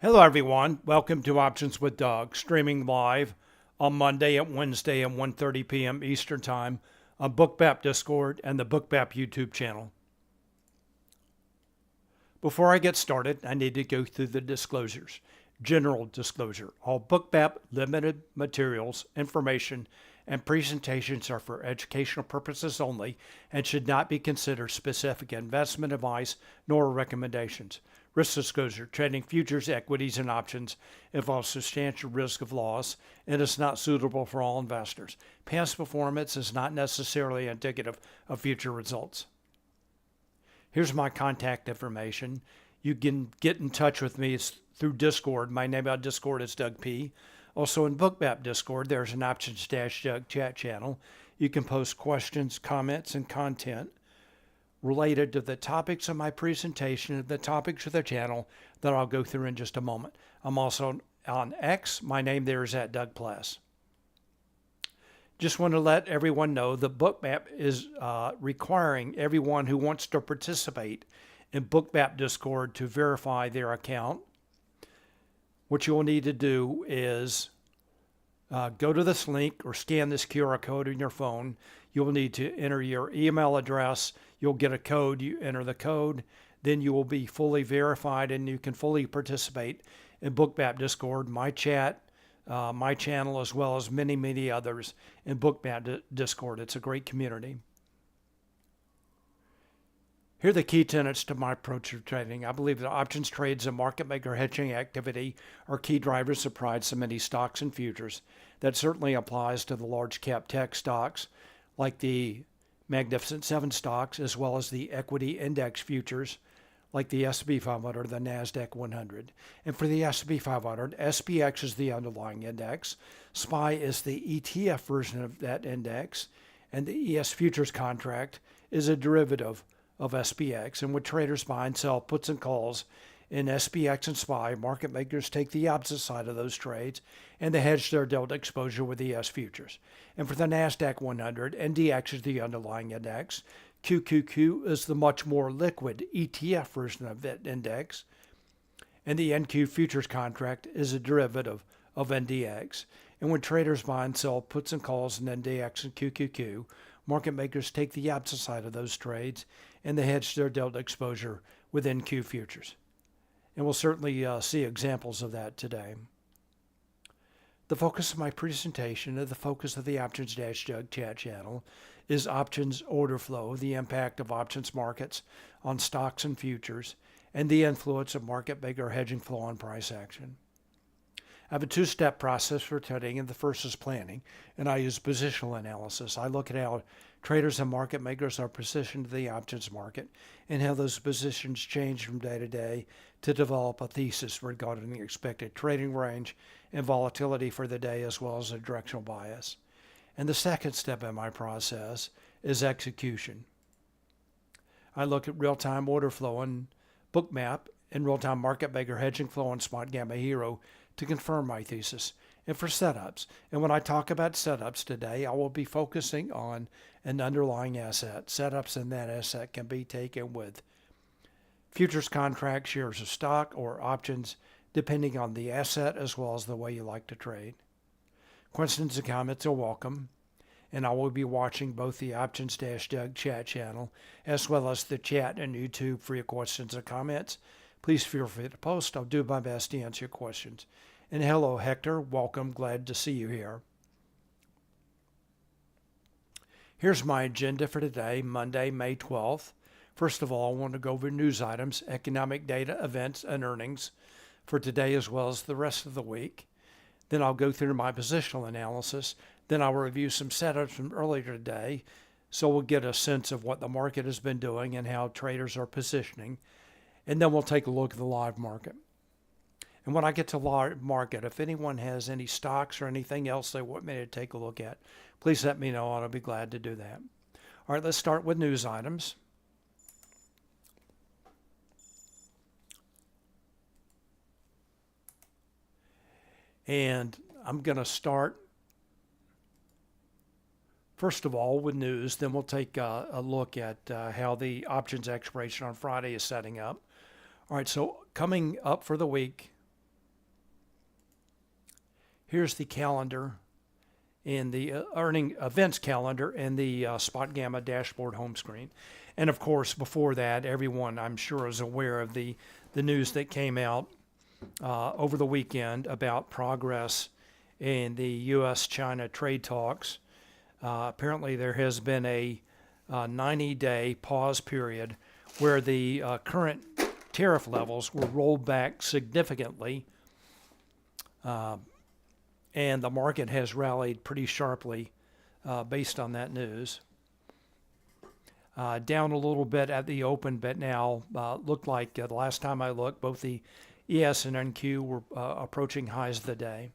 Hello, everyone. Welcome to Options with Doug, streaming live on Monday and Wednesday at 1:30 p.m. Eastern Time on Bookmap Discord and the Bookmap YouTube channel. Before I get started, I need to go through the disclosures. General disclosure. All Bookmap limited materials, information, and presentations are for educational purposes only and should not be considered specific investment advice nor recommendations. Risk disclosure. Trading futures, equities, and options involves substantial risk of loss and is not suitable for all investors. Past performance is not necessarily indicative of future results. Here's my contact information. You can get in touch with me through Discord. My name on Discord is Doug P. Also in Bookmap Discord, there's an Options-Doug chat channel. You can post questions, comments, and content related to the topics of my presentation and the topics of the channel that I'll go through in just a moment. I'm also on X. My name there is at Doug Pless. Just want to let everyone know the Bookmap is requiring everyone who wants to participate in Bookmap Discord to verify their account. What you'll need to do is go to this link or scan this QR code on your phone. You'll need to enter your email address. You'll get a code. You enter the code. Then you will be fully verified and you can fully participate in Bookmap Discord, my chat, my channel, as well as many, many others in Bookmap Discord. It's a great community. Here are the key tenets to my approach to trading. I believe that options trades and market maker hedging activity are key drivers of price in many stocks and futures. That certainly applies to the large cap tech stocks like the Magnificent Seven stocks, as well as the equity index futures like the S&P 500, the Nasdaq 100. And for the S&P 500, SPX is the underlying index. SPY is the ETF version of that index. And the ES futures contract is a derivative of SPX. And when traders buy and sell puts and calls in SPX and SPY, market makers take the opposite side of those trades and they hedge their delta exposure with ES futures. And for the Nasdaq 100, NDX is the underlying index. QQQ is the much more liquid ETF version of that index. And the NQ futures contract is a derivative of NDX. And when traders buy and sell puts and calls in NDX and QQQ, market makers take the opposite side of those trades and they hedge their delta exposure with NQ futures. And we'll certainly see examples of that today. The focus of my presentation and the focus of the Options-Doug chat channel is options order flow, the impact of options markets on stocks and futures, and the influence of market maker hedging flow on price action. I have a two-step process for trading, and the first is planning, and I use positional analysis. I look at how traders and market makers are positioned to the options market and how those positions change from day to day to develop a thesis regarding the expected trading range and volatility for the day, as well as a directional bias. And the second step in my process is execution. I look at real-time order flow in Bookmap and real-time market maker hedging flow in Spotgamma Hero to confirm my thesis, and for setups. And when I talk about setups today, I will be focusing on an underlying asset. Setups in that asset can be taken with futures contracts, shares of stock, or options, depending on the asset as well as the way you like to trade. Questions and comments are welcome, and I will be watching both the Options-Doug chat channel as well as the chat and YouTube for your questions and comments. Please feel free to post. I'll do my best to answer your questions. And hello, Hector. Welcome. Glad to see you here. Here's my agenda for today, Monday, May 12th. First of all, I want to go over news items, economic data, events, and earnings for today as well as the rest of the week. Then I'll go through my positional analysis. Then I'll review some setups from earlier today, so we'll get a sense of what the market has been doing and how traders are positioning. And then we'll take a look at the live market. And when I get to live market, if anyone has any stocks or anything else they want me to take a look at, please let me know and I'll be glad to do that. All right, let's start with news items. And I'm going to start, first of all, with news. Then we'll take a look at how the options expiration on Friday is setting up. All right, so coming up for the week, Here's the calendar in the earning events calendar and the Spotgamma dashboard home screen. And of course, before that, everyone I'm sure is aware of the news that came out over the weekend about progress in the U.S.-China trade talks. Apparently, there has been a 90-day pause period where the current tariff levels were rolled back significantly, and the market has rallied pretty sharply based on that news. Down a little bit at the open, but now looked like the last time I looked, both the ES and NQ were approaching highs of the day.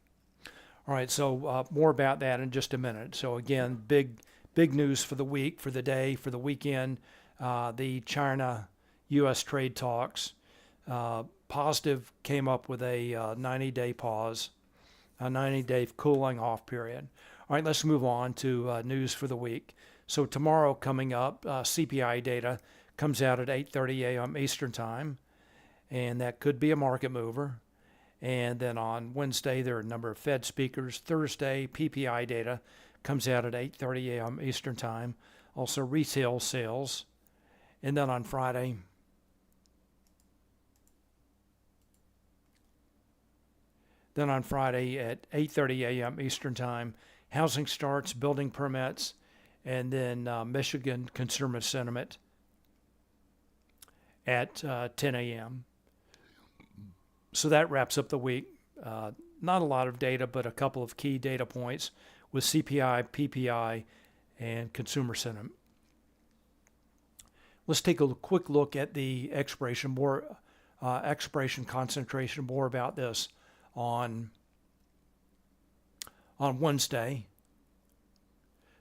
All right, so more about that in just a minute. So again, big news for the week, for the day, for the weekend. The China-U.S. trade talks. Positive came up with a 90-day pause, a 90-day cooling off period. All right, let's move on to news for the week. So tomorrow coming up, CPI data comes out at 8:30 a.m. Eastern Time, and that could be a market mover. And then on Wednesday, there are a number of Fed speakers. Thursday, PPI data comes out at 8:30 a.m. Eastern Time. Also retail sales. And then on Friday, at 8:30 a.m. Eastern Time, housing starts, building permits, and then Michigan consumer sentiment at 10 a.m. So that wraps up the week. Not a lot of data, but a couple of key data points with CPI, PPI, and consumer sentiment. Let's take a quick look at the expiration concentration. More about this on Wednesday.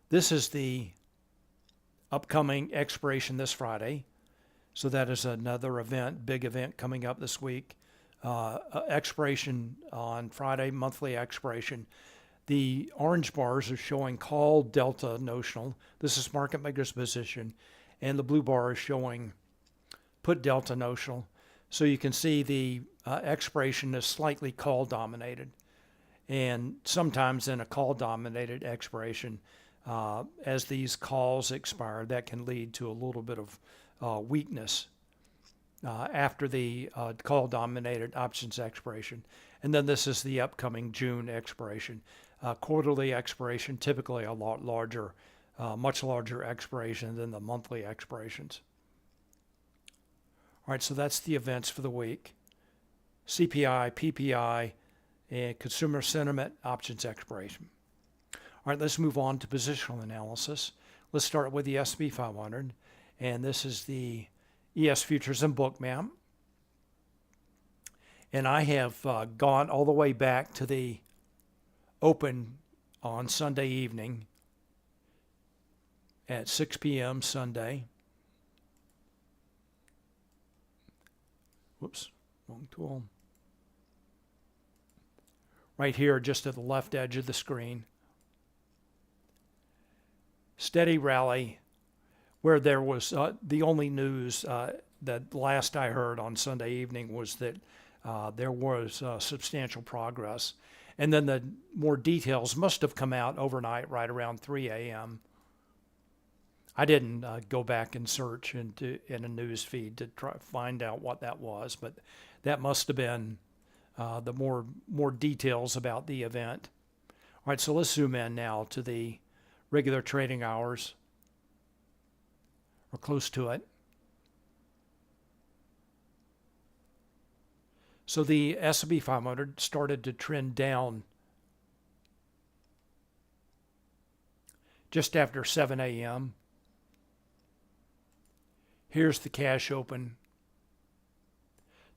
This is the upcoming expiration this Friday. So that is another event, big event coming up this week. Expiration on Friday, monthly expiration. The orange bars are showing call delta notional. This is market maker's position. And the blue bar is showing put delta notional. So you can see the expiration is slightly call dominated. And sometimes in a call dominated expiration, as these calls expire, that can lead to a little bit of weakness after the call-dominated options expiration. And then this is the upcoming June expiration. Quarterly expiration, typically a lot larger, much larger expiration than the monthly expirations. All right, so that's the events for the week. CPI, PPI, and consumer sentiment options expiration. All right, let's move on to positional analysis. Let's start with the S&P 500, and this is the ES Futures and Bookmap. And I have gone all the way back to the open on Sunday evening at 6 p.m. Sunday. Whoops, wrong tool. Right here, just at the left edge of the screen. Steady rally, where there was the only news that last I heard on Sunday evening was that there was substantial progress. And then the more details must have come out overnight right around 3 a.m. I didn't go back and search in a news feed to try to find out what that was, but that must have been the more details about the event. All right, so let's zoom in now to the regular trading hours, or close to it. So the S&P 500 started to trend down just after 7 a.m. Here's the cash open.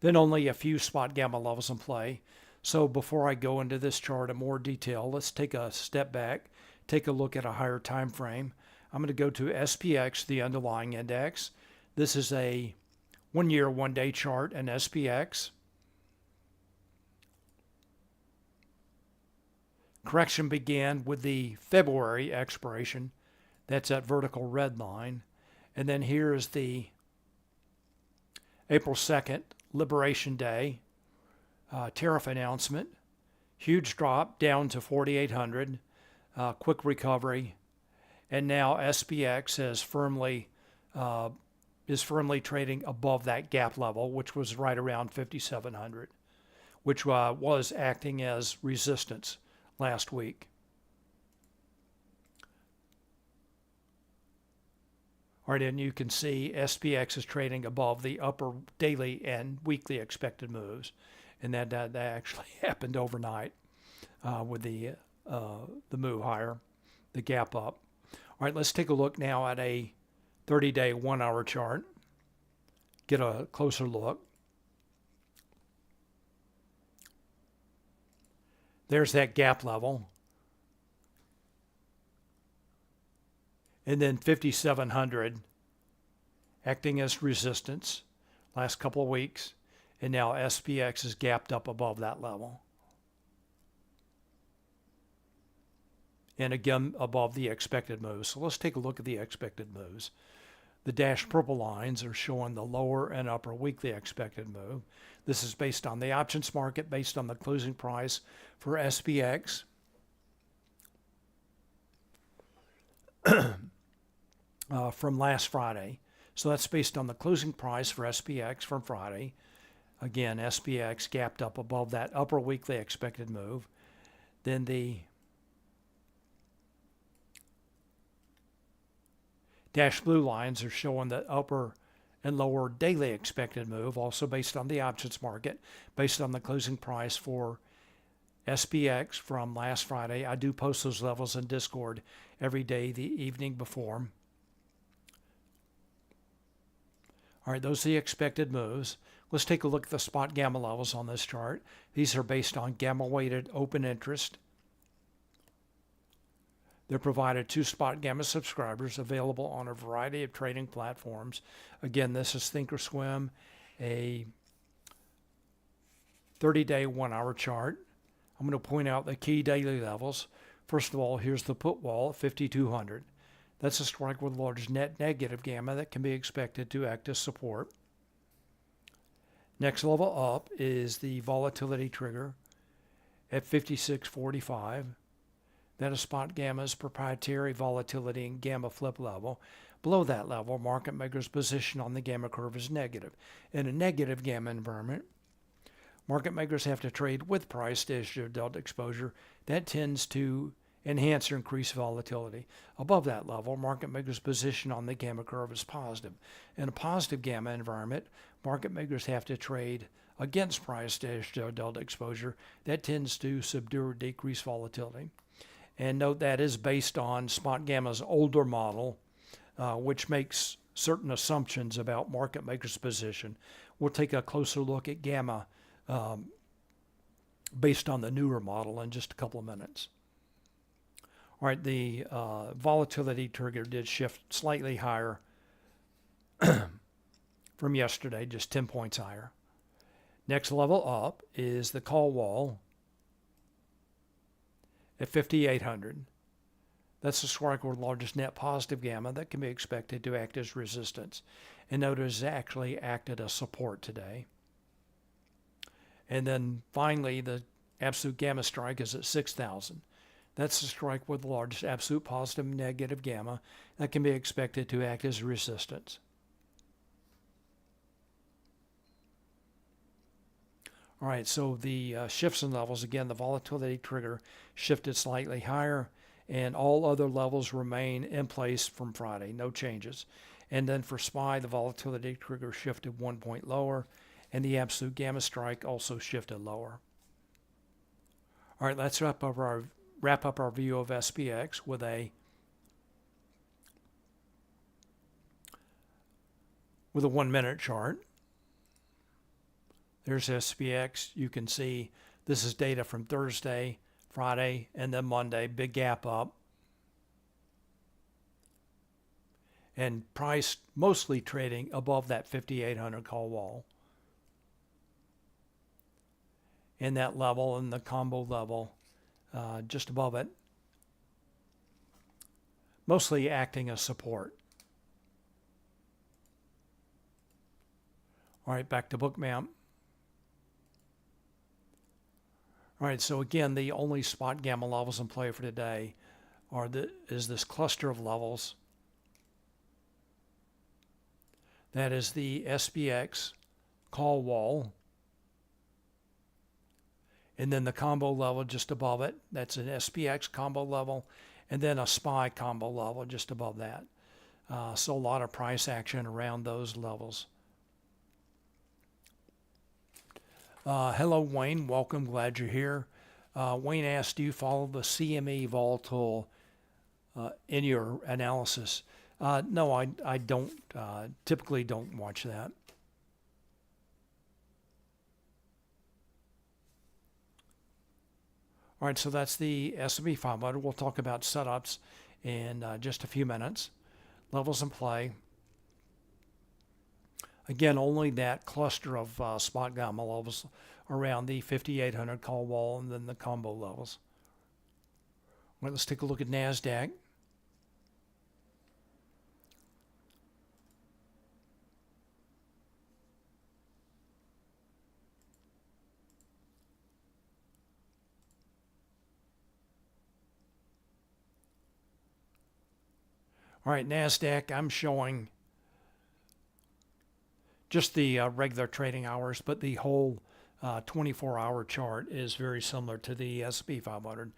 Then only a few Spotgamma levels in play. So before I go into this chart in more detail, let's take a step back, take a look at a higher time frame. I'm going to go to SPX, the underlying index. This is a 1 year, 1 day chart in SPX. Correction began with the February expiration. That's that vertical red line. And then here is the April 2nd, Liberation Day, tariff announcement. Huge drop down to 4,800, quick recovery, and now SPX is firmly trading above that gap level, which was right around 5,700, which was acting as resistance last week. All right, and you can see SPX is trading above the upper daily and weekly expected moves, and that actually happened overnight with the move higher, the gap up. All right, let's take a look now at a 30-day 1-hour chart. Get a closer look. There's that gap level. And then 5,700 acting as resistance last couple of weeks. And now SPX is gapped up above that level. And again, above the expected moves. So let's take a look at the expected moves. The dashed purple lines are showing the lower and upper weekly expected move. This is based on the options market, based on the closing price for SPX. From last Friday. So that's based on the closing price for SPX from Friday. Again, SPX gapped up above that upper weekly expected move. Then the dashed blue lines are showing the upper and lower daily expected move, also based on the options market, based on the closing price for SPX from last Friday. I do post those levels in Discord every day the evening before. All right, those are the expected moves. Let's take a look at the Spotgamma levels on this chart. These are based on gamma-weighted open interest. They're provided to Spotgamma subscribers, available on a variety of trading platforms. Again, this is Thinkorswim, a 30-day 1-hour chart. I'm going to point out the key daily levels. First of all, here's the put wall at 5,200. That's a strike with a large net negative gamma that can be expected to act as support. Next level up is the volatility trigger at 56.45. That is Spotgamma's proprietary volatility and gamma flip level. Below that level, market makers' position on the gamma curve is negative. In a negative gamma environment, market makers have to trade with price to issue delta exposure. That tends to enhance or increase volatility. Above that level, market makers' position on the gamma curve is positive. In a positive gamma environment, market makers have to trade against price to issue delta exposure. That tends to subdue or decrease volatility. And note that is based on Spotgamma's older model, which makes certain assumptions about market makers' position. We'll take a closer look at gamma based on the newer model in just a couple of minutes. All right, the volatility trigger did shift slightly higher from yesterday, just 10 points higher. Next level up is the call wall at 5,800. That's the strike with the largest net positive gamma that can be expected to act as resistance. And notice it actually acted as support today. And then finally, the absolute gamma strike is at 6,000. That's the strike with the largest absolute positive and negative gamma that can be expected to act as resistance. All right, so the shifts in levels, again, the volatility trigger shifted slightly higher, and all other levels remain in place from Friday, no changes. And then for SPY, the volatility trigger shifted 1 point lower, and the absolute gamma strike also shifted lower. All right, let's wrap up our view of SPX with a 1-minute chart. There's SPX. You can see this is data from Thursday, Friday, and then Monday. Big gap up. And price mostly trading above that 5,800 call wall. And that level and the combo level just above it. Mostly acting as support. All right, back to Bookmap. All right, so again, the only spot gamma levels in play for today is this cluster of levels. That is the SPX call wall, and then the combo level just above it. That's an SPX combo level, and then a SPY combo level just above that. So a lot of price action around those levels. Hello, Wayne. Welcome. Glad you're here. Wayne asked, do you follow the CME volatile in your analysis? No, I don't. Typically don't watch that. All right, so that's the S&P 500. We'll talk about setups in just a few minutes. Levels in play. Again, only that cluster of Spotgamma levels around the 5,800 call wall and then the combo levels. All right, let's take a look at Nasdaq. All right, Nasdaq, I'm showing just the regular trading hours, but the whole 24-hour chart is very similar to the S&P 500.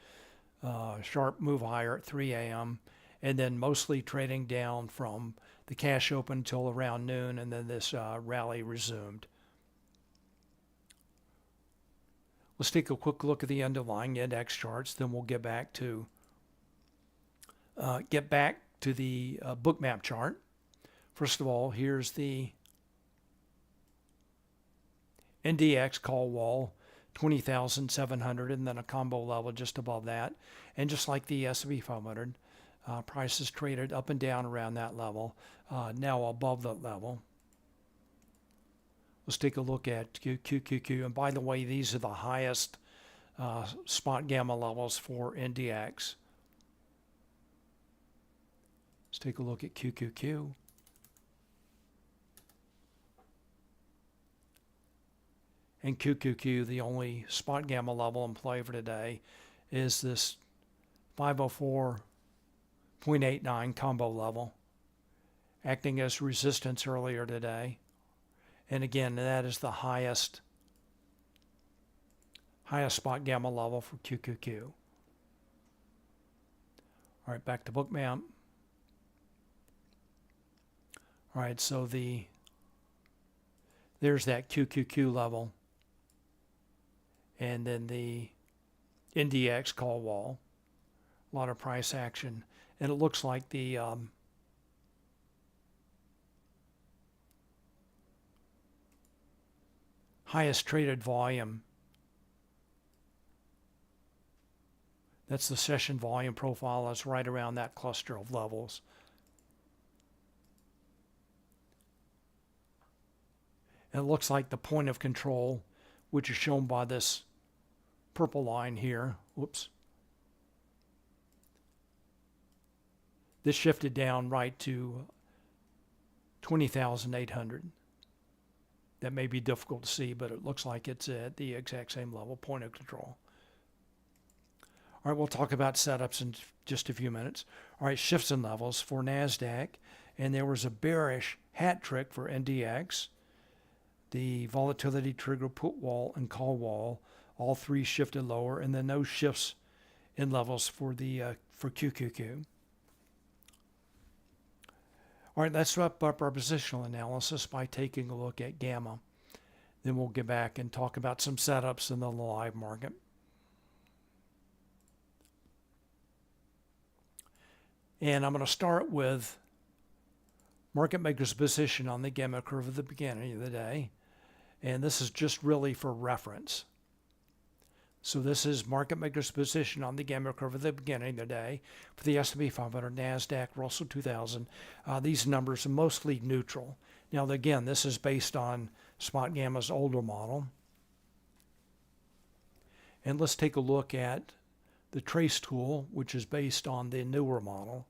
Sharp move higher at 3 a.m. and then mostly trading down from the cash open until around noon, and then this rally resumed. Let's take a quick look at the underlying index charts, then we'll get back to the Bookmap chart. First of all, here's the NDX call wall, 20,700, and then a combo level just above that. And just like the S&P 500, prices traded up and down around that level, now above that level. Let's take a look at QQQ. And by the way, these are the highest spot gamma levels for NDX. Let's take a look at QQQ. And QQQ, the only spot gamma level in play for today is this 504.89 combo level, acting as resistance earlier today. And again, that is the highest spot gamma level for QQQ. All right, back to Bookmap. All right, so there's that QQQ level, and then the NDX call wall. A lot of price action, and it looks like the highest traded volume. That's the session volume profile. That's right around that cluster of levels. And it looks like the point of control, which is shown by this purple line here. Whoops. This shifted down right to 20,800. That may be difficult to see, but it looks like it's at the exact same level, point of control. All right, we'll talk about setups in just a few minutes. All right, shifts in levels for Nasdaq, and there was a bearish hat trick for NDX. The volatility trigger put wall and call wall, all three shifted lower, and then no shifts in levels for QQQ. All right, let's wrap up our positional analysis by taking a look at Gamma. Then we'll get back and talk about some setups in the live market. And I'm going to start with market maker's position on the Gamma curve at the beginning of the day. And this is just really for reference. So this is market maker's position on the Gamma curve at the beginning of the day for the S&P 500, Nasdaq, Russell 2000. These numbers are mostly neutral. Now, again, this is based on Spotgamma's older model. And let's take a look at the trace tool, which is based on the newer model.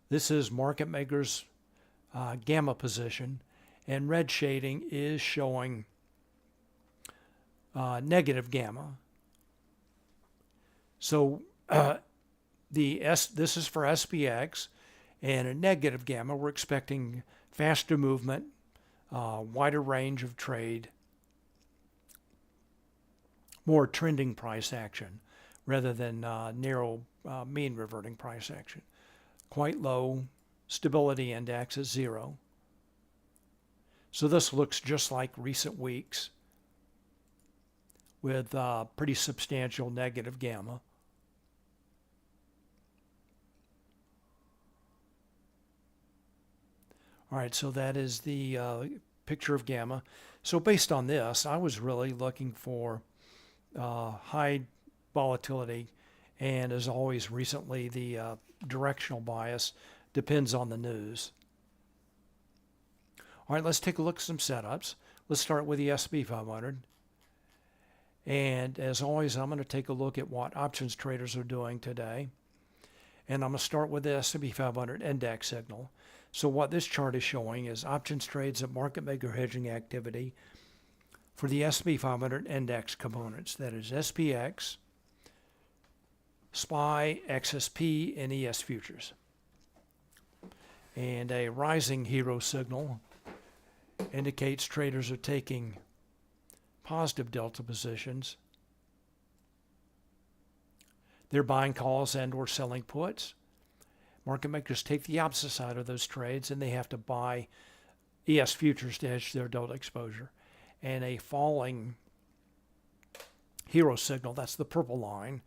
This is market maker's Gamma position. and red shading is showing negative gamma. So this is for SPX, and a negative gamma, we're expecting faster movement, wider range of trade, more trending price action rather than narrow mean reverting price action. Quite low. Stability index is 0. So this looks just like recent weeks with pretty substantial negative gamma. All right, so that is the picture of gamma. So based on this, I was really looking for high volatility, and as always recently, the directional bias depends on the news. All right, let's take a look at some setups. Let's start with the S&P 500. And as always, I'm going to take a look at what options traders are doing today. And I'm going to start with the S&P 500 index signal. So what this chart is showing is options trades at market maker hedging activity for the S&P 500 index components. That is SPX, SPY, XSP, and ES futures. And a rising hero signal indicates traders are taking positive delta positions. They're buying calls and or selling puts. Market makers take the opposite side of those trades, and they have to buy ES futures to hedge their delta exposure. And a falling hero signal, that's the purple line,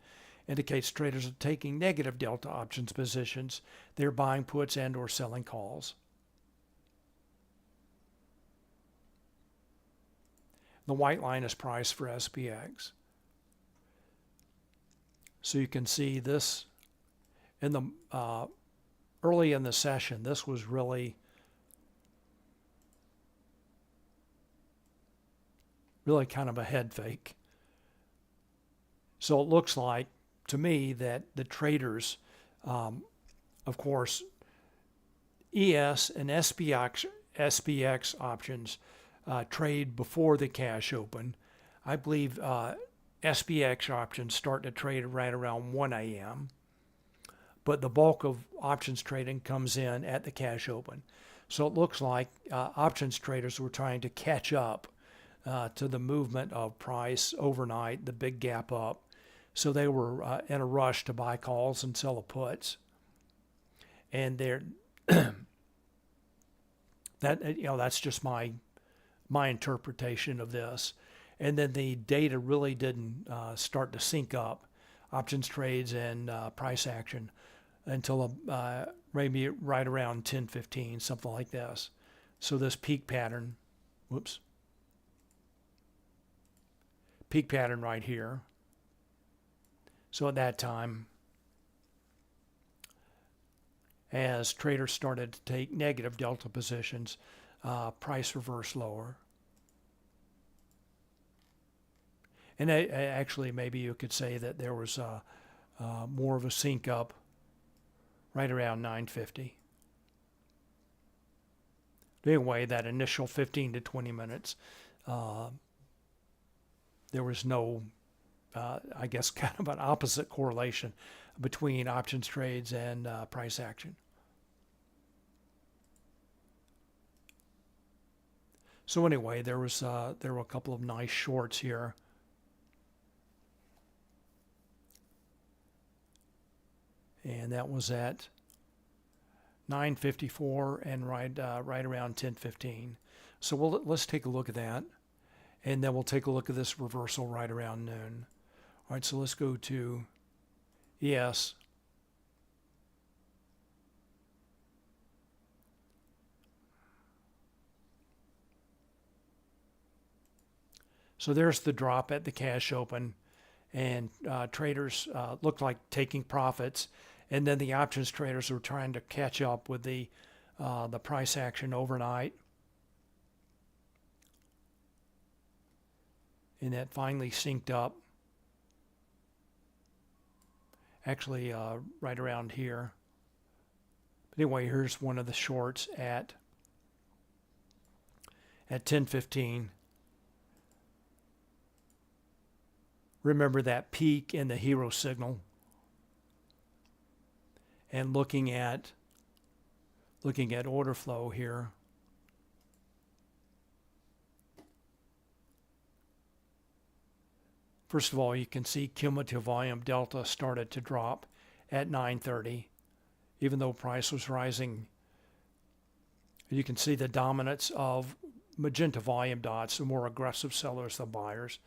indicates traders are taking negative delta options positions. They're buying puts and or selling calls. The white line is price for SPX. So you can see this in the early in the session. This was really kind of a head fake. So it looks like to me that the traders, of course, ES and SPX options trade before the cash open. I believe SPX options start to trade right around 1 a.m. But the bulk of options trading comes in at the cash open. So it looks like options traders were trying to catch up to the movement of price overnight, the big gap up. So they were in a rush to buy calls and sell the puts. And they're that's just my interpretation of this. And then the data really didn't start to sync up, options trades and price action, until maybe right around 10:15, something like this. So this peak pattern, peak pattern right here. So at that time, as traders started to take negative delta positions, price reversed lower. And actually, maybe you could say that there was more of a sync up right around 9:50. Anyway, that initial 15 to 20 minutes, there was no, I guess, kind of an opposite correlation between options trades and price action. So anyway, there were a couple of nice shorts here. And that was at 9:54 and right around 10:15. So let's take a look at that, and then we'll take a look at this reversal right around noon. All right, so let's go to ES. So there's the drop at the cash open, and traders looked like taking profits. And then the options traders were trying to catch up with the price action overnight. And that finally synced up. Actually, right around here. But anyway, here's one of the shorts at at 10:15. Remember that peak in the hero signal, and looking at order flow here. First of all, you can see cumulative volume delta started to drop at 9:30, even though price was rising. You can see the dominance of magenta volume dots, the more aggressive sellers, the buyers.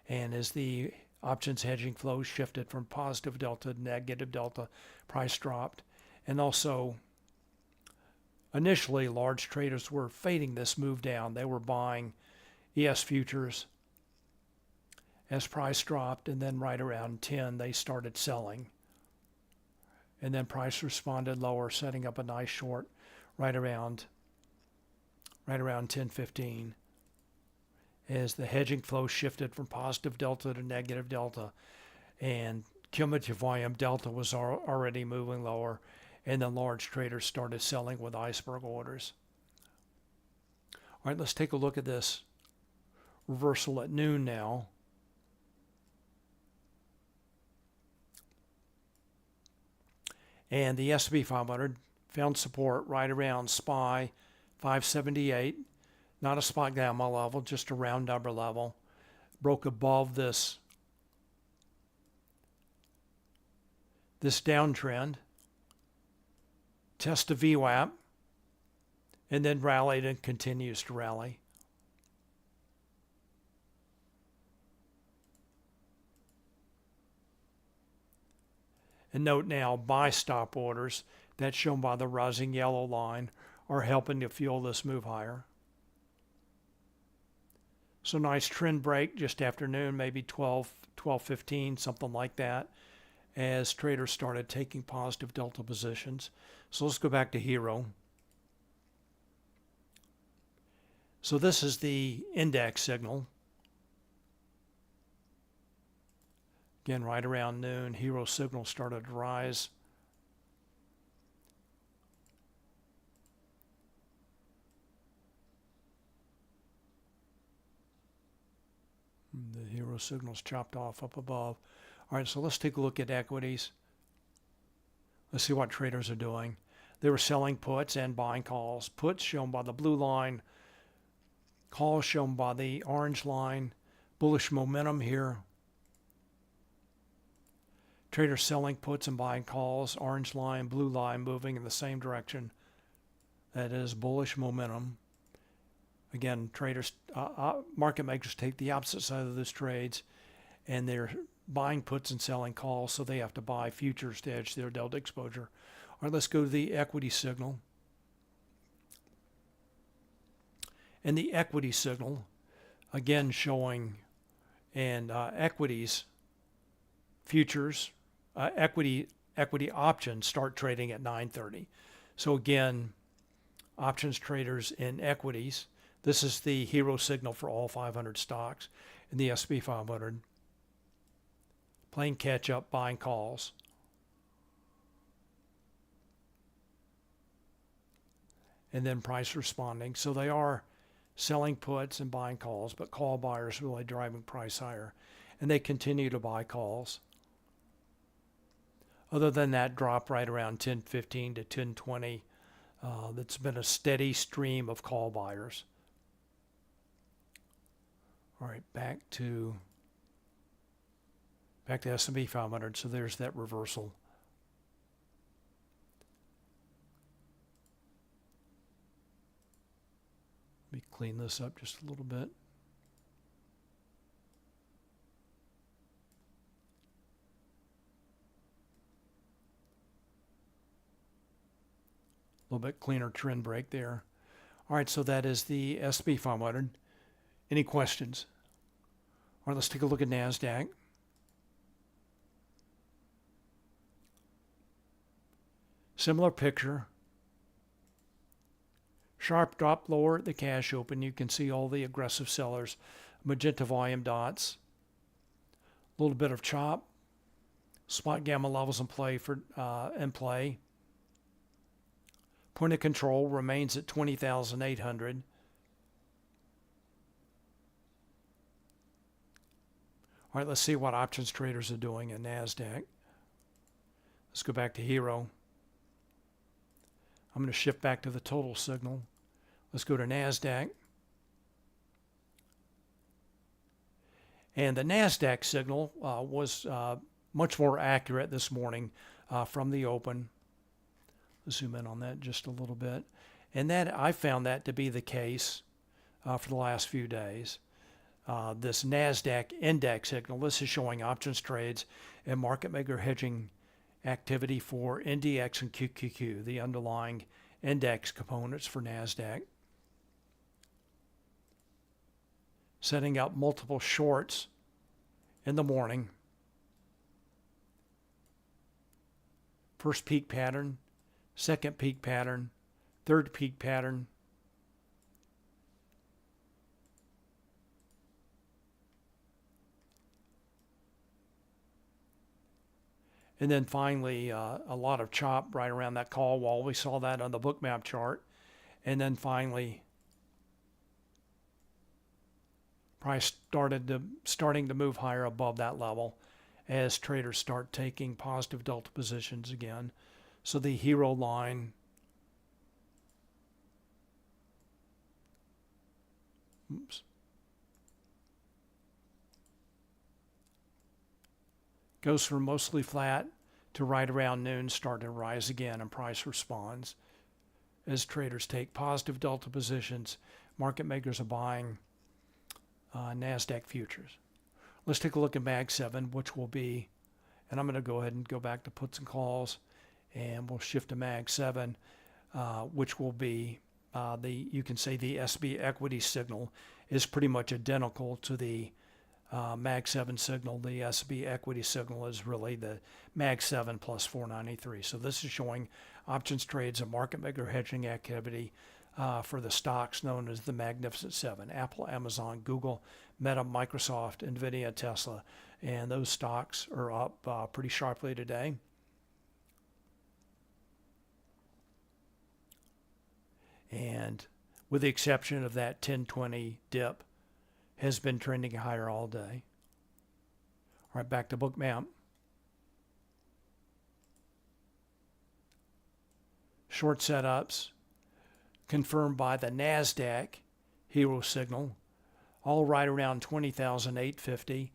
And as the options hedging flow shifted from positive delta to negative delta, price dropped. And also, initially, large traders were fading this move down. They were buying ES futures as price dropped, and then right around 10, they started selling. And then price responded lower, setting up a nice short right around 10:15. As the hedging flow shifted from positive delta to negative delta, and cumulative volume delta was already moving lower, and then large traders started selling with iceberg orders. All right, let's take a look at this reversal at noon now. And the S&P 500 found support right around SPY 578, not a Spotgamma level, just a round number level. Broke above this downtrend, test a VWAP, and then rallied and continues to rally. And note now, buy stop orders, that's shown by the rising yellow line, are helping to fuel this move higher. So nice trend break just after noon, maybe 12:15, something like that, as traders started taking positive delta positions. So let's go back to Hero. So this is the index signal. Again, right around noon, Hero signal started to rise. The Hero signal's chopped off up above. All right, so let's take a look at equities. Let's see what traders are doing. They were selling puts and buying calls. Puts shown by the blue line, calls shown by the orange line. Bullish momentum here. Traders selling puts and buying calls, orange line, blue line moving in the same direction. That is bullish momentum. Again, traders, market makers take the opposite side of those trades, and they're buying puts and selling calls, so they have to buy futures to hedge their delta exposure. All right, let's go to the equity signal. And the equity signal, again showing, and equities, futures, equity options start trading at 9:30. So again, options traders in equities. This is the Hero signal for all 500 stocks in the S&P 500. Playing catch up, buying calls. And then price responding. So they are selling puts and buying calls, but call buyers really driving price higher. And they continue to buy calls. Other than that drop right around 10:15 to 10:20, that's been a steady stream of call buyers. All right, back to S&P 500. So there's that reversal. Let me clean this up just a little bit. A little bit cleaner trend break there. All right, so that is the S&P 500. Any questions? All right, let's take a look at Nasdaq. Similar picture. Sharp drop lower at the cash open. You can see all the aggressive sellers, magenta volume dots. A little bit of chop. Spotgamma levels in play Point of control remains at 20,800. All right, let's see what options traders are doing in Nasdaq. Let's go back to Hero. I'm going to shift back to the total signal. Let's go to Nasdaq. And the Nasdaq signal was much more accurate this morning from the open. Let's zoom in on that just a little bit. And that I found that to be the case for the last few days. This Nasdaq index signal, this is showing options trades and market maker hedging activity for NDX and QQQ, the underlying index components for Nasdaq. Setting up multiple shorts in the morning. First peak pattern, second peak pattern, third peak pattern. And then finally, a lot of chop right around that call wall. We saw that on the Bookmap chart. And then finally, price starting to move higher above that level as traders start taking positive delta positions again. So the hero line goes from mostly flat to right around noon, starting to rise again, and price responds as traders take positive delta positions. Market makers are buying Nasdaq futures. Let's take a look at Mag 7, which will be, and I'm going to go ahead and go back to puts and calls, and we'll shift to Mag 7, which will be you can say the SB equity signal is pretty much identical to the Mag 7 signal. The SB equity signal is really the Mag 7 plus 493. So this is showing options trades and market maker hedging activity for the stocks known as the Magnificent Seven: Apple, Amazon, Google, Meta, Microsoft, Nvidia, Tesla. And those stocks are up pretty sharply today. And with the exception of that 1020 dip, has been trending higher all day. All right, back to Bookmap. Short setups confirmed by the Nasdaq hero signal, all right around 20,850.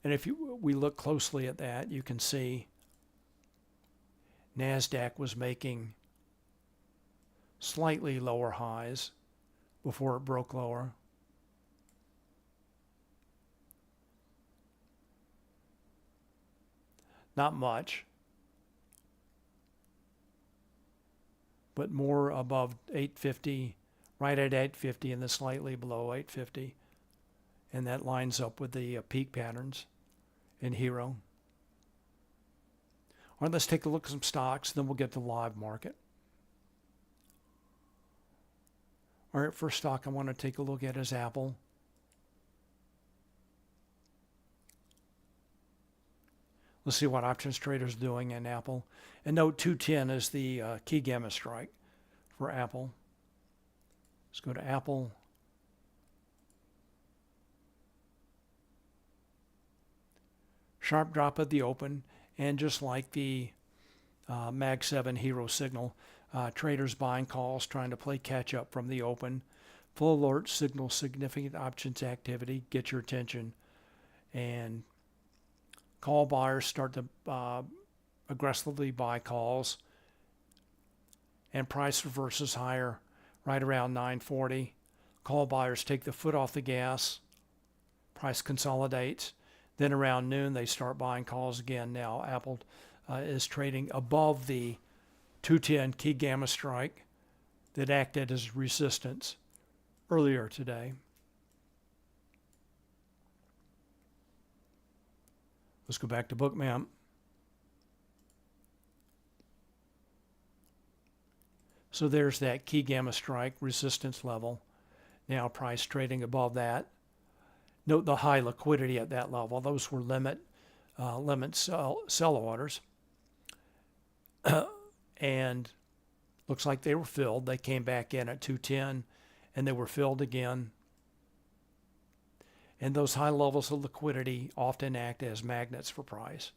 And if we look closely at that, you can see Nasdaq was making slightly lower highs before it broke lower. Not much, but more above 850, right at 850, and then slightly below 850. And that lines up with the peak patterns in Hero. All right, let's take a look at some stocks, then we'll get to the live market. All right, first stock I want to take a look at is Apple. Let's see what options traders are doing in Apple. And note 210 is the key gamma strike for Apple. Let's go to Apple. Sharp drop at the open. And just like the Mag 7 hero signal, traders buying calls, trying to play catch up from the open. Full alert signals significant options activity. Get your attention. And call buyers start to aggressively buy calls, and price reverses higher right around 940. Call buyers take the foot off the gas, price consolidates. Then around noon they start buying calls again. Now Apple is trading above the 210 key gamma strike that acted as resistance earlier today. Let's go back to Bookmap. So there's that key gamma strike resistance level. Now price trading above that. Note the high liquidity at that level. Those were limit sell orders. And looks like they were filled. They came back in at 210 and they were filled again. And those high levels of liquidity often act as magnets for price.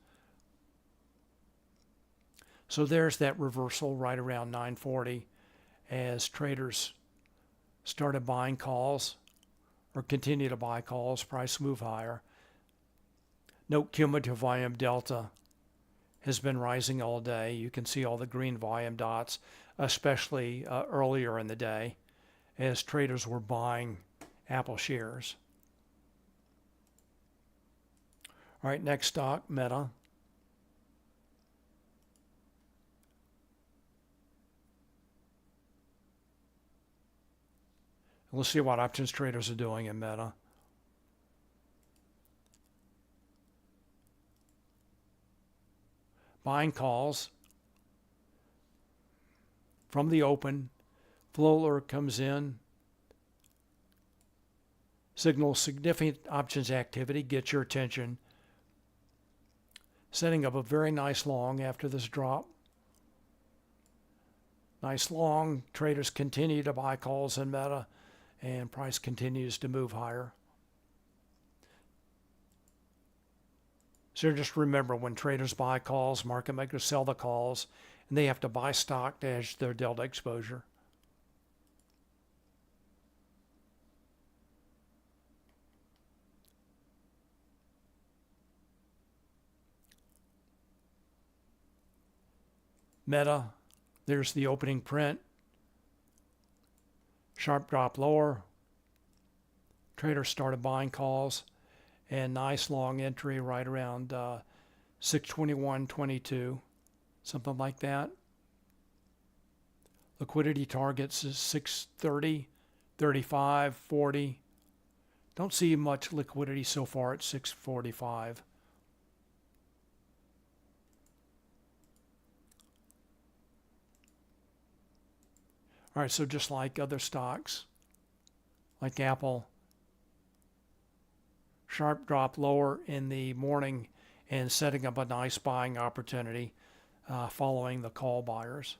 So there's that reversal right around 940 as traders started buying calls or continue to buy calls, price move higher. Note cumulative volume delta has been rising all day. You can see all the green volume dots, especially earlier in the day as traders were buying Apple shares. All right, next stock, Meta. Let's see what options traders are doing in Meta. Buying calls from the open. Flow alert comes in. Signals significant options activity. Get your attention. Setting up a very nice long after this drop. Nice long. Traders continue to buy calls in Meta, and price continues to move higher. So just remember, when traders buy calls, market makers sell the calls, and they have to buy stock to hedge their delta exposure. Meta, there's the opening print. Sharp drop lower. Traders started buying calls, and nice long entry right around 621.22, something like that. Liquidity targets is 630, 35, 40. Don't see much liquidity so far at 645. All right, so just like other stocks, like Apple, sharp drop lower in the morning and setting up a nice buying opportunity following the call buyers.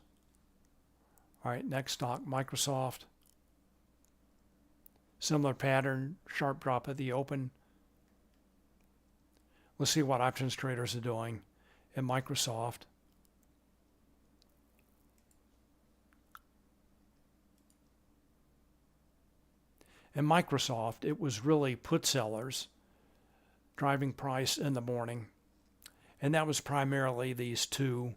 All right, next stock, Microsoft. Similar pattern, sharp drop at the open. Let's see what options traders are doing in Microsoft. In Microsoft, it was really put sellers driving price in the morning. And that was primarily these two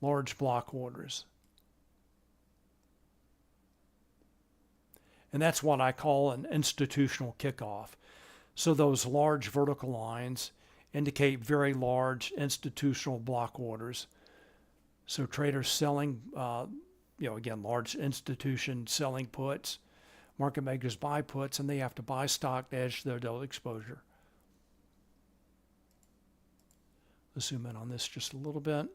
large block orders. And that's what I call an institutional kickoff. So those large vertical lines indicate very large institutional block orders. So traders selling, again, large institution selling puts, market makers buy puts, and they have to buy stock to hedge their delta exposure. Let's zoom in on this just a little bit.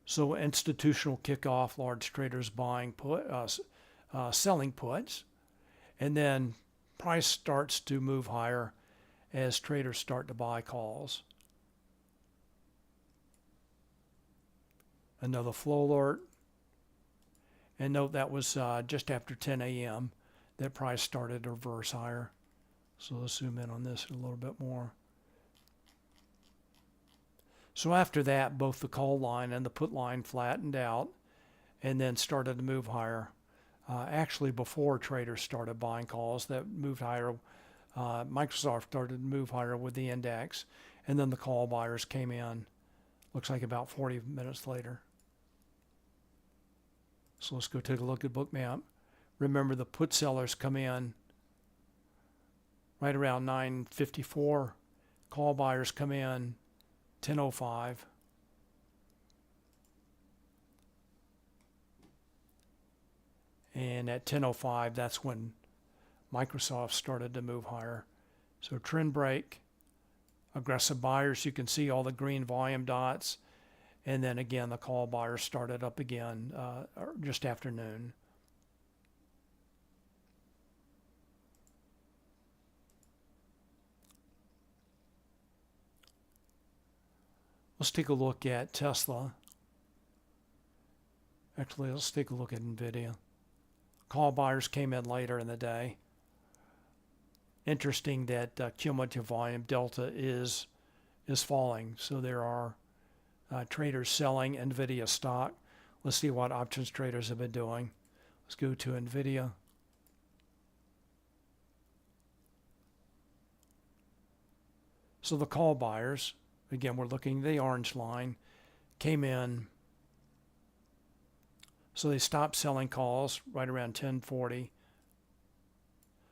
So institutional kickoff, large traders buying selling puts, and then price starts to move higher as traders start to buy calls. Another flow alert, and note that was just after 10 a.m. that price started to reverse higher. So let's zoom in on this a little bit more. So after that, both the call line and the put line flattened out and then started to move higher. Actually, before traders started buying calls that moved higher, Microsoft started to move higher with the index, and then the call buyers came in, looks like about 40 minutes later. So let's go take a look at Bookmap. Remember, the put sellers come in right around 9:54. Call buyers come in 10:05. And at 10:05, that's when Microsoft started to move higher. So trend break, aggressive buyers, you can see all the green volume dots. And then again, the call buyers started up again just after noon. Let's take a look at Tesla. Actually, let's take a look at NVIDIA. Call buyers came in later in the day. Interesting that cumulative volume delta is falling. So there are traders selling NVIDIA stock. Let's see what options traders have been doing. Let's go to NVIDIA. So the call buyers, again, we're looking at the orange line, came in. So they stopped selling calls right around 10:40.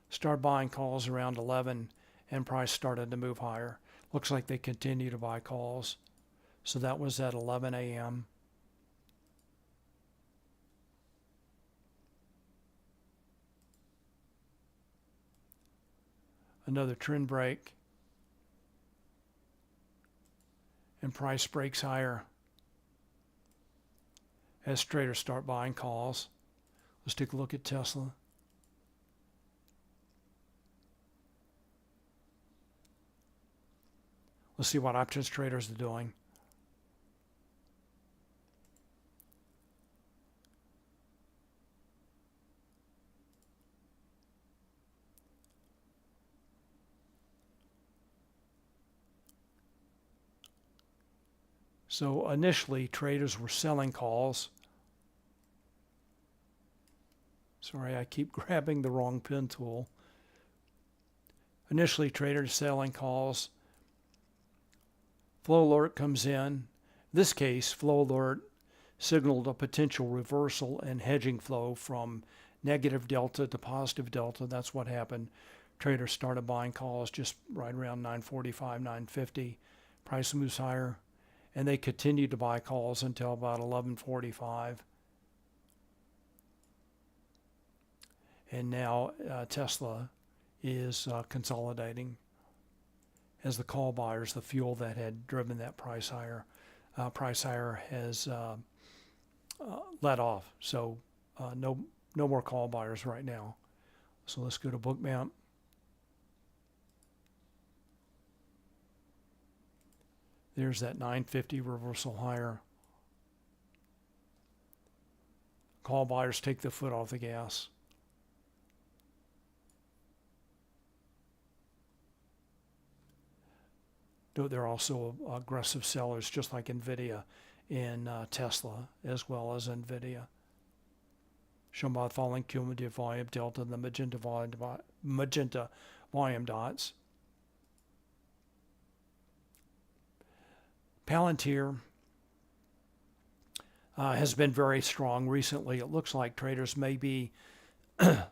Started buying calls around 11, and price started to move higher. Looks like they continue to buy calls. So that was at 11 a.m. Another trend break. And price breaks higher as traders start buying calls. Let's take a look at Tesla. Let's see what options traders are doing. So initially, traders were selling calls. Sorry, I keep grabbing the wrong pen tool. Initially, traders selling calls. Flow alert comes in. In this case, flow alert signaled a potential reversal in hedging flow from negative delta to positive delta. That's what happened. Traders started buying calls just right around 9:45, 9:50. Price moves higher. And they continued to buy calls until about 11:45. And now Tesla is consolidating as the call buyers, the fuel that had driven that price higher has let off. So no more call buyers right now. So let's go to Bookmap. There's that 950 reversal higher. Call buyers take the foot off the gas. There are also aggressive sellers, just like NVIDIA in Tesla, as well as NVIDIA. Shown by the following cumulative volume delta and the magenta volume dots. Palantir has been very strong recently. It looks like traders may be kind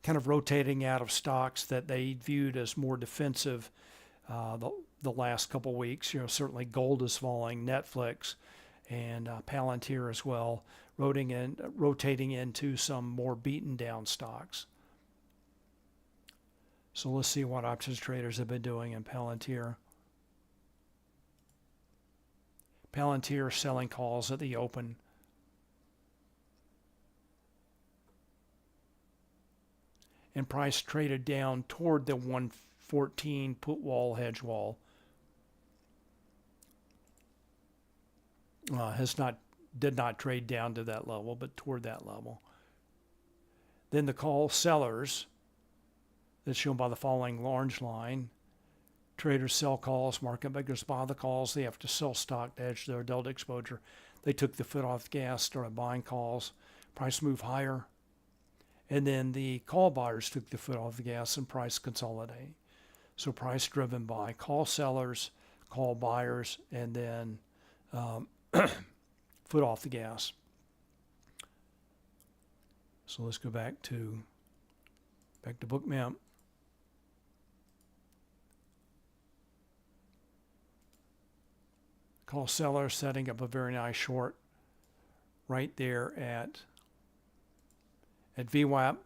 of rotating out of stocks that they viewed as more defensive the last couple weeks. Certainly gold is falling, Netflix, and Palantir as well, rotating into some more beaten down stocks. So let's see what options traders have been doing in Palantir. Palantir selling calls at the open. And price traded down toward the 114 put wall, hedge wall. Did not trade down to that level, but toward that level. Then the call sellers, that's shown by the following orange line. Traders sell calls, market makers buy the calls. They have to sell stock to hedge their delta exposure. They took the foot off the gas, started buying calls. Price moved higher. And then the call buyers took the foot off the gas and price consolidating. So price driven by call sellers, call buyers, and then foot off the gas. So let's go back to Bookmap. Call seller setting up a very nice short right there at VWAP.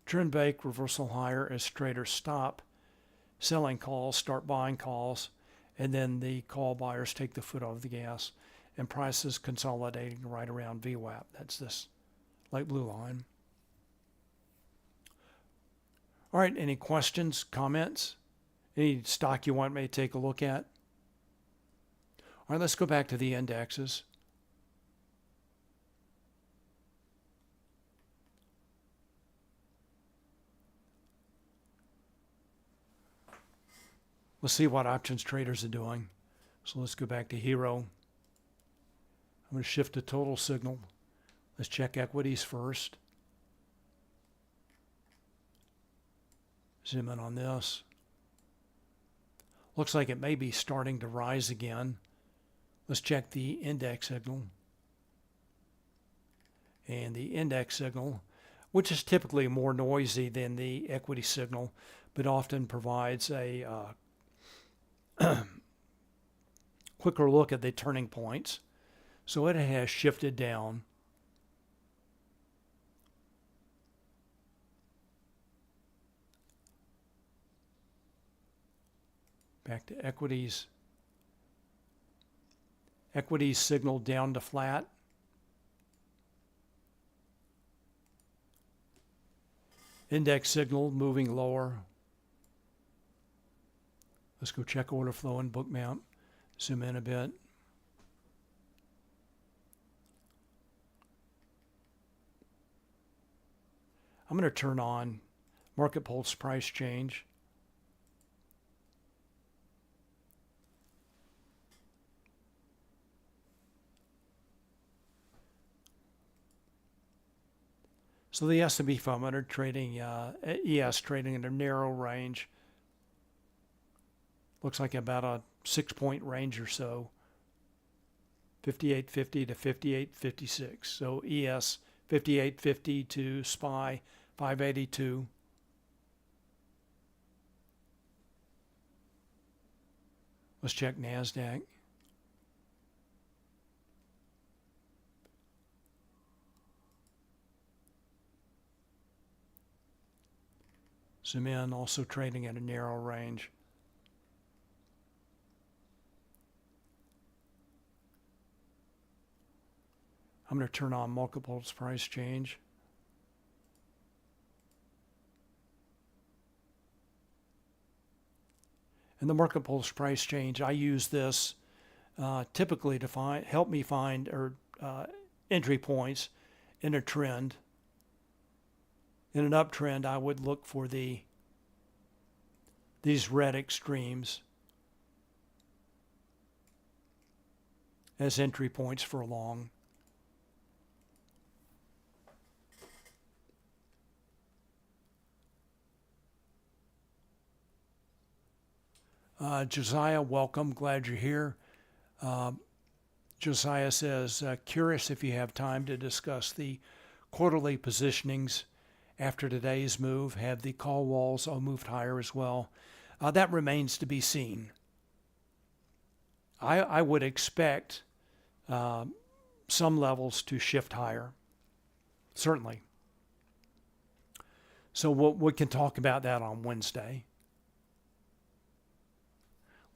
Trend break, reversal higher as traders stop selling calls, start buying calls, and then the call buyers take the foot off the gas, and prices consolidating right around VWAP. That's this light blue line. All right, any questions, comments? Any stock you want me to take a look at? All right, let's go back to the indexes. Let's see what options traders are doing. So let's go back to Hero. I'm going to shift to total signal. Let's check equities first. Zoom in on this. Looks like it may be starting to rise again. Let's check the index signal. And the index signal, which is typically more noisy than the equity signal, but often provides a quicker look at the turning points. So it has shifted down. Back to equities. Equities signaled down to flat. Index signal moving lower. Let's go check order flow in Bookmap. Zoom in a bit. I'm going to turn on Market Pulse price change. So the S&P 500 trading, ES trading in a narrow range. Looks like about a 6-point range or so. 58.50 to 58.56. So ES 58.50 to SPY 582. Let's check Nasdaq. Zoom in, also trading at a narrow range. I'm going to turn on multiples price change. And the market pulse price change, I use this typically to help me find entry points in a trend. In an uptrend, I would look for these red extremes as entry points for a long. Josiah, welcome. Glad you're here. Josiah says, curious if you have time to discuss the quarterly positionings after today's move. Have the call walls all moved higher as well? That remains to be seen. I would expect some levels to shift higher, certainly. So we can talk about that on Wednesday.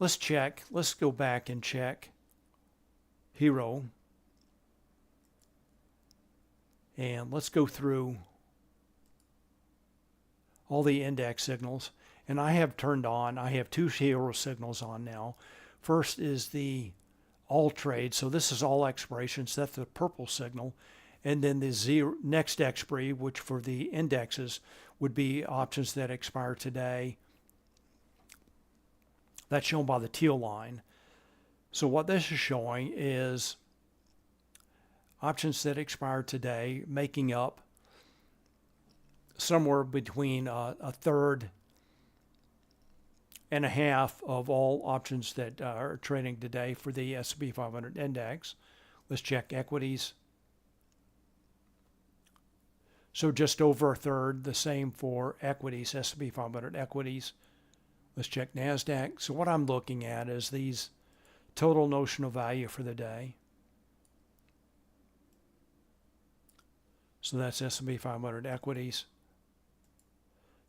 Let's check. Let's go back and check Hero. And let's go through all the index signals. And I have turned on, I have two Hero signals on now. First is the all trade. So this is all expirations. That's the purple signal. And then the next expiry, which for the indexes would be options that expire today. That's shown by the teal line. So what this is showing is options that expire today, making up somewhere between a third and a half of all options that are trading today for the S&P 500 index. Let's check equities. So just over a third, the same for equities, S&P 500 equities. Let's check Nasdaq. So what I'm looking at is these total notional value for the day. So that's S&P 500 equities.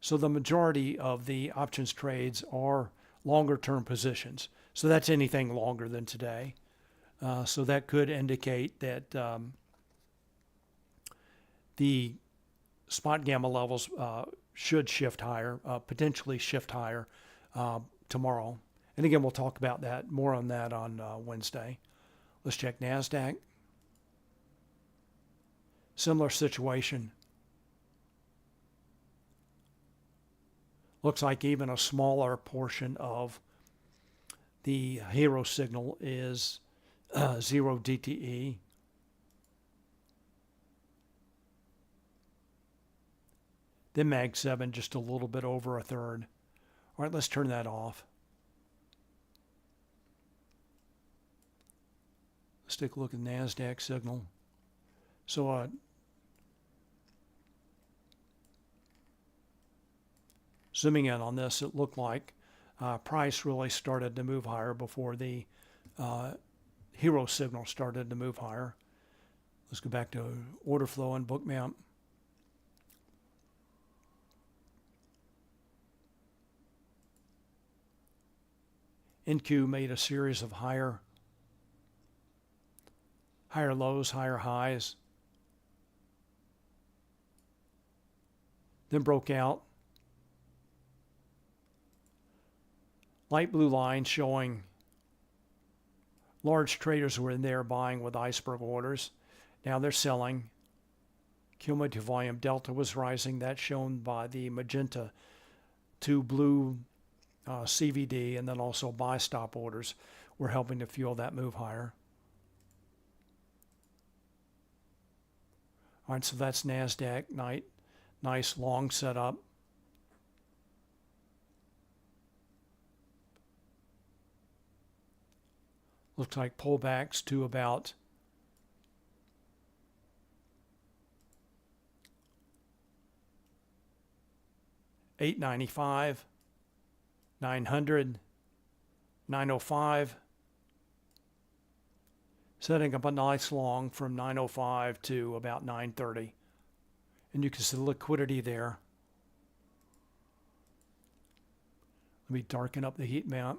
So the majority of the options trades are longer term positions. So that's anything longer than today. So that could indicate that the Spotgamma levels should shift higher, potentially shift higher tomorrow. And again, we'll talk about that, more on that on Wednesday. Let's check Nasdaq. Similar situation. Looks like even a smaller portion of The hero signal is 0 DTE. Then Mag 7 just a little bit over a third. All right, let's turn that off. Let's take a look at the Nasdaq signal. So zooming in on this, it looked like price really started to move higher before the hero signal started to move higher. Let's go back to order flow and Bookmap. NQ made a series of higher lows, higher highs, then broke out. Light blue line showing large traders were in there buying with iceberg orders. Now they're selling. Cumulative volume delta was rising. That's shown by the magenta to blue CVD, and then also buy stop orders were helping to fuel that move higher. All right, so that's Nasdaq night. Nice long setup. Looks like pullbacks to about 895, 900, 905. Setting up a nice long from 905 to about 930. And you can see the liquidity there. Let me darken up the heat map.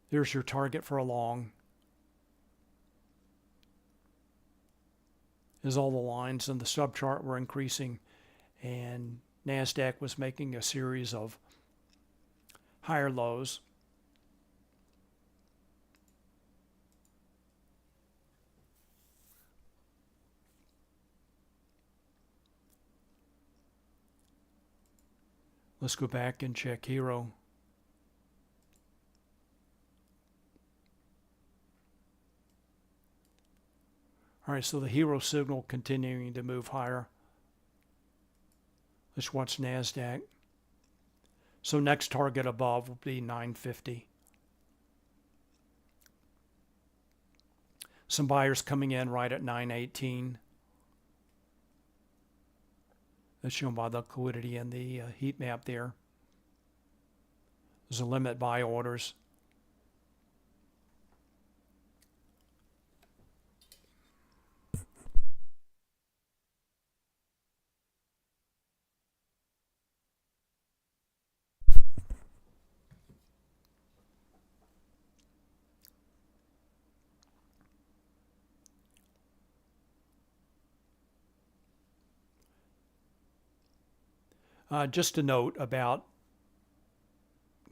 There's your target for a long. As all the lines in the subchart were increasing, and Nasdaq was making a series of higher lows. Let's go back and check hero. All right, so the hero signal continuing to move higher. Let's watch Nasdaq. So next target above will be 950. Some buyers coming in right at 918. That's shown by the liquidity and the heat map there. There's a limit buy orders. Just a note about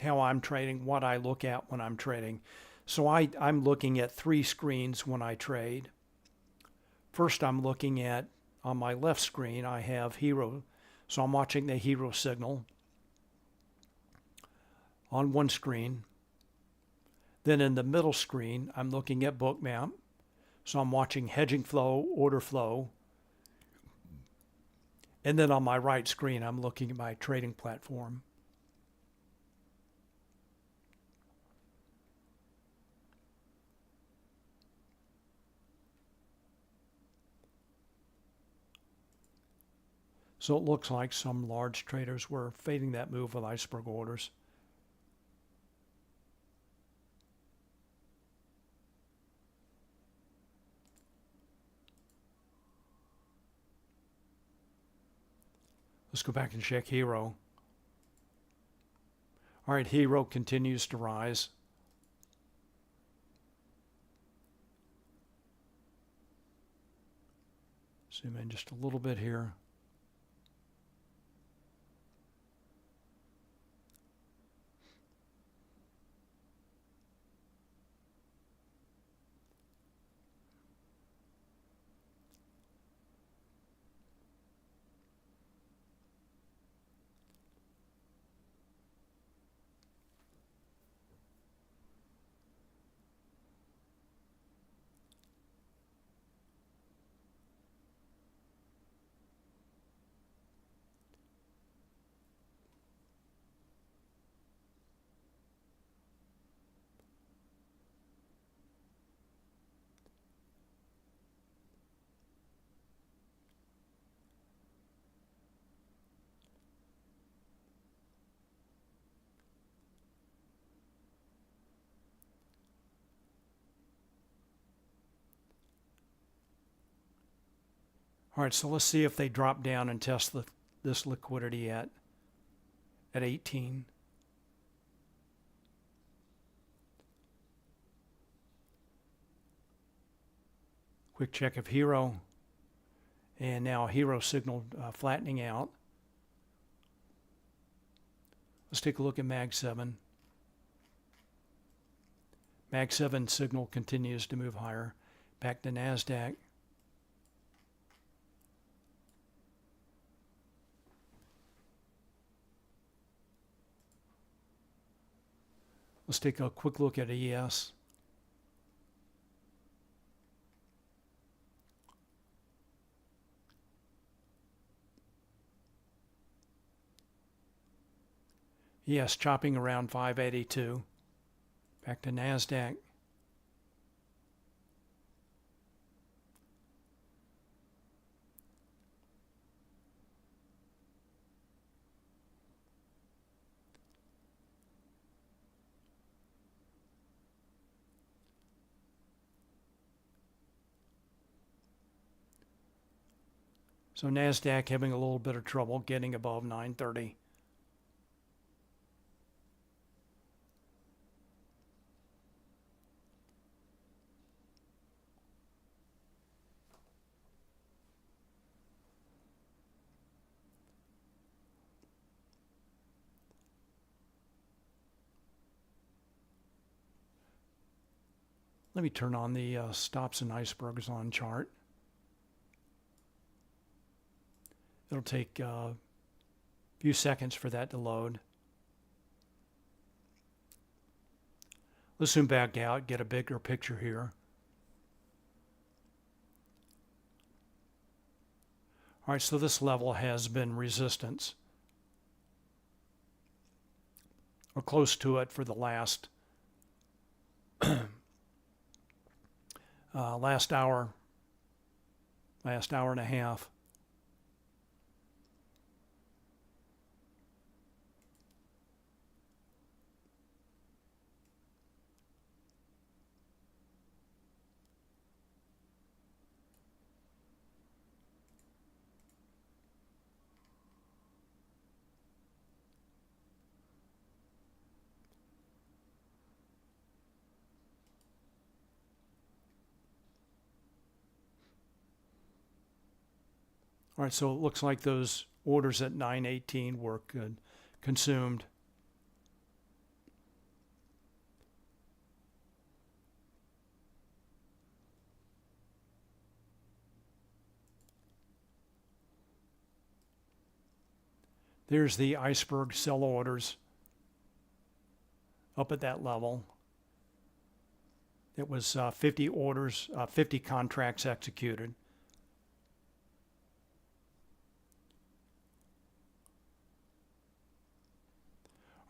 how I'm trading, what I look at when I'm trading. So I'm looking at 3 screens when I trade. First, I'm looking at, on my left screen, I have hero. So I'm watching the hero signal on one screen. Then in the middle screen, I'm looking at Bookmap. So I'm watching hedging flow, order flow. And then on my right screen, I'm looking at my trading platform. So it looks like some large traders were fading that move with iceberg orders. Let's go back and check hero. All right, hero continues to rise. Zoom in just a little bit here. All right, so let's see if they drop down and test this liquidity at 18. Quick check of Hero, and now Hero signal flattening out. Let's take a look at Mag 7. Mag 7 signal continues to move higher. Back to Nasdaq. Let's take a quick look at ES. ES chopping around 582. Back to Nasdaq. So Nasdaq having a little bit of trouble getting above 930. Let me turn on the stops and icebergs on chart. It'll take a few seconds for that to load. Let's zoom back out, get a bigger picture here. All right, so this level has been resistance, or close to it, for the last last hour and a half. All right, so it looks like those orders at 918 were consumed. There's the iceberg sell orders up at that level. It was 50 orders, 50 contracts executed.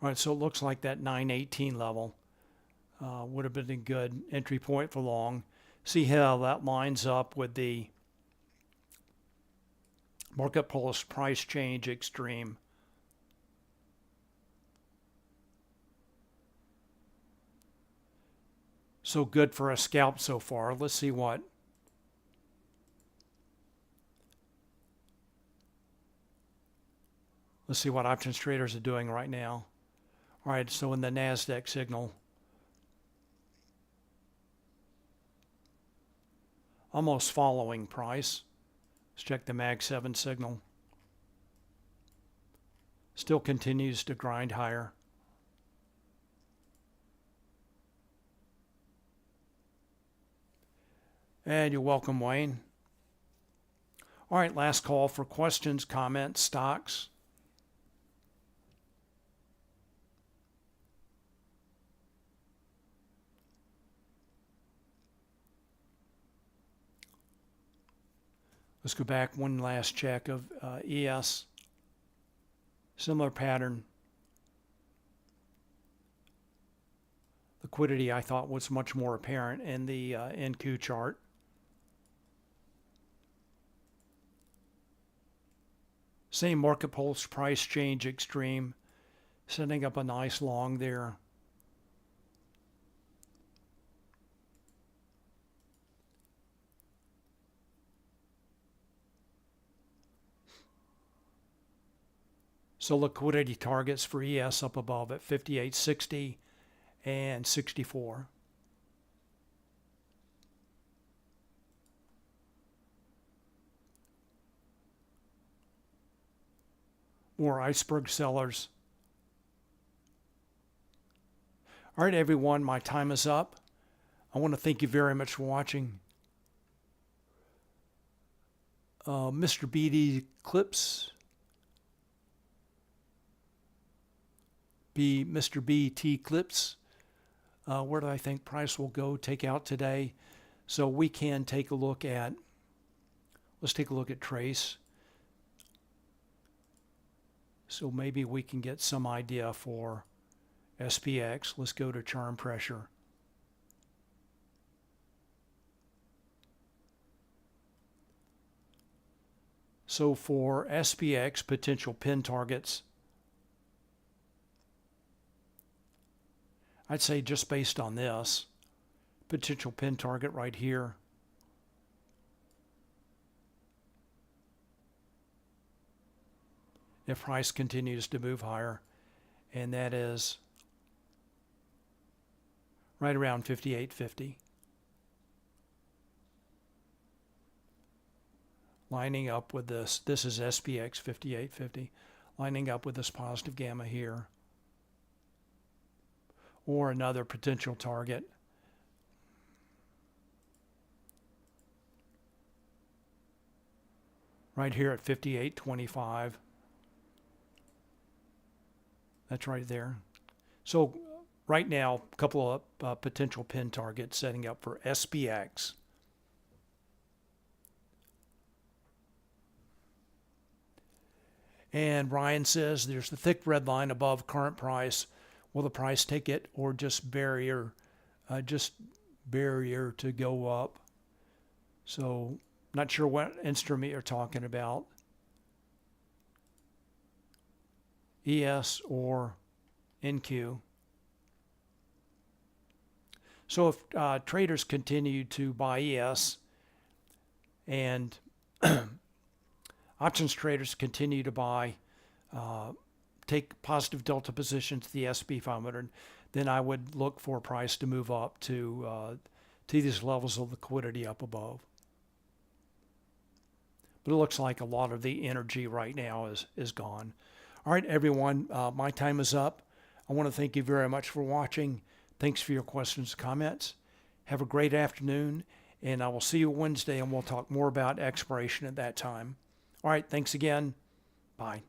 All right, so it looks like that 918 level would have been a good entry point for long. See how that lines up with the market pulse price change extreme. So good for a scalp so far. Let's see what options traders are doing right now. All right, so in the Nasdaq signal, almost following price. Let's check the Mag 7 signal. Still continues to grind higher. And you're welcome, Wayne. All right, last call for questions, comments, stocks. Let's go back one last check of ES. Similar pattern. Liquidity, I thought, was much more apparent in the NQ chart. Same market pulse price change extreme, setting up a nice long there. So liquidity targets for ES up above at 58.60 and 64. More iceberg sellers. All right, everyone, my time is up. I want to thank you very much for watching. Mr. BD Clips. Mr. BT Clips. Where do I think price will go take out today? So we can take a look at, let's take a look at Trace. So maybe we can get some idea for SPX. Let's go to charm pressure. So for SPX potential pin targets, I'd say just based on this, potential pin target right here. If price continues to move higher, and that is right around 58.50. Lining up with this is SPX 58.50, lining up with this positive gamma here. Or another potential target. Right here at 58.25. That's right there. So right now, a couple of potential pin targets setting up for SPX. And Ryan says there's the thick red line above current price. Will the price take it or just barrier to go up? So not sure what instrument you're talking about. ES or NQ. So if traders continue to buy ES and options traders continue to buy, take positive delta positions to the SP 500, then I would look for a price to move up to these levels of liquidity up above. But it looks like a lot of the energy right now is gone. All right, everyone, my time is up. I want to thank you very much for watching. Thanks for your questions and comments. Have a great afternoon, and I will see you Wednesday, and we'll talk more about expiration at that time. All right, thanks again. Bye.